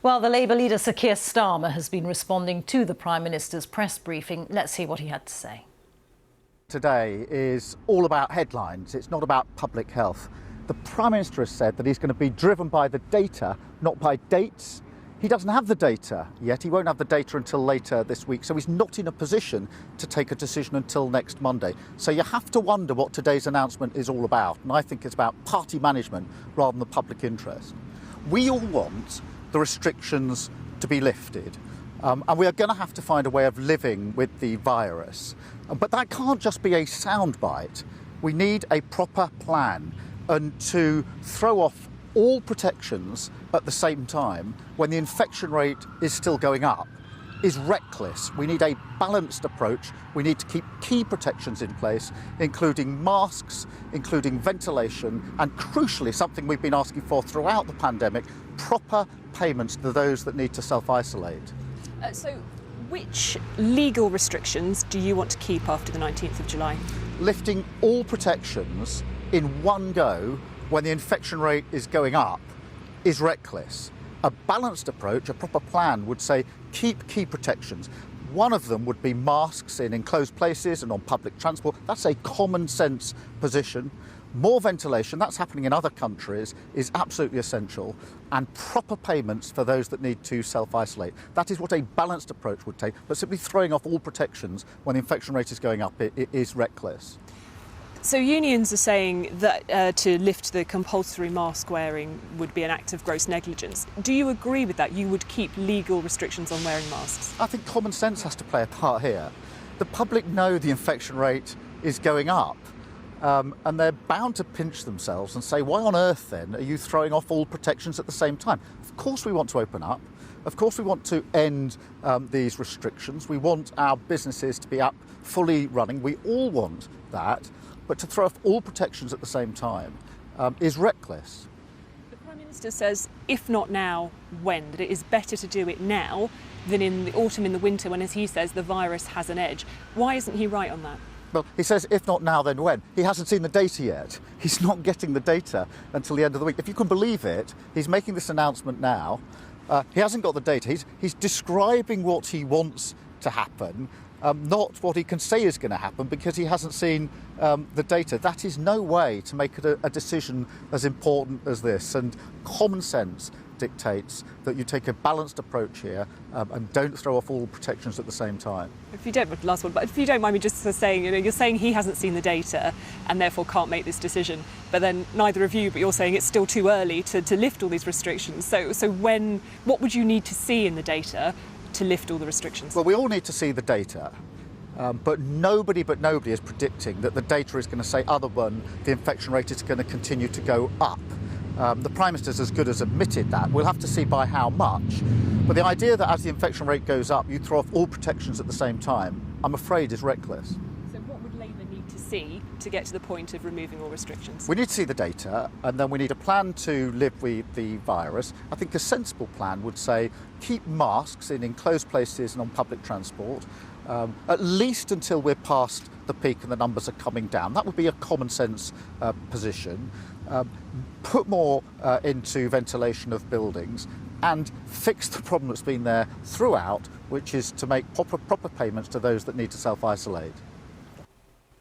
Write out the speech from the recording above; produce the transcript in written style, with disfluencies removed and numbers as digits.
Well, the Labour leader, Sir Keir Starmer, has been responding to the Prime Minister's press briefing. Let's hear what he had to say. Today is all about headlines. It's not about public health. The Prime Minister has said that he's going to be driven by the data, not by dates. He doesn't have the data yet. He won't have the data until later this week, so he's not in a position to take a decision until next Monday. So you have to wonder what today's announcement is all about, and I think it's about party management rather than the public interest. We all want the restrictions to be lifted, and we are going to have to find a way of living with the virus. But that can't just be a soundbite. We need a proper plan, and to throw off all protections at the same time when the infection rate is still going up is reckless. We need a balanced approach. We need to keep key protections in place, including masks, including ventilation, and crucially, something we've been asking for throughout the pandemic, proper payments to those that need to self-isolate. So which legal restrictions do you want to keep after the 19th of July? Lifting all protections in one go when the infection rate is going up is reckless. A balanced approach, a proper plan, would say keep key protections. One of them would be masks in enclosed places and on public transport. That's a common sense position. More ventilation, that's happening in other countries, is absolutely essential. And proper payments for those that need to self-isolate. That is what a balanced approach would take. But simply throwing off all protections when the infection rate is going up, it is reckless. So unions are saying that to lift the compulsory mask wearing would be an act of gross negligence. Do you agree with that? You would keep legal restrictions on wearing masks? I think common sense has to play a part here. The public know the infection rate is going up, and they're bound to pinch themselves and say, why on earth then are you throwing off all protections at the same time? Of course we want to open up. Of course we want to end these restrictions. We want our businesses to be up fully running. We all want that. But to throw off all protections at the same time is reckless. The Prime Minister says, if not now, when? That it is better to do it now than in the autumn, in the winter, when, as he says, the virus has an edge. Why isn't he right on that? Well, he says, if not now, then when? He hasn't seen the data yet. He's not getting the data until the end of the week. If you can believe it, he's making this announcement now. He hasn't got the data. He's describing what he wants to happen, not what he can say is going to happen, because he hasn't seen the data. That is no way to make a decision as important as this. And common sense dictates that you take a balanced approach here and don't throw off all protections at the same time. If you don't, last one, but if you don't mind me just saying, you're saying he hasn't seen the data and therefore can't make this decision, but then neither of you, but you're saying it's still too early to lift all these restrictions. So what would you need to see in the data to lift all the restrictions? Well, we all need to see the data, but nobody is predicting that the data is going to say other than the infection rate is going to continue to go up. The Prime Minister's as good as admitted that. We'll have to see by how much. But the idea that as the infection rate goes up, you throw off all protections at the same time, I'm afraid is reckless. So what would Labour need to see to get to the point of removing all restrictions? We need to see the data, and then we need a plan to live with the virus. I think a sensible plan would say keep masks in enclosed places and on public transport, at least until we're past the peak and the numbers are coming down. That would be a common sense position. Put more into ventilation of buildings and fix the problem that's been there throughout, which is to make proper payments to those that need to self-isolate.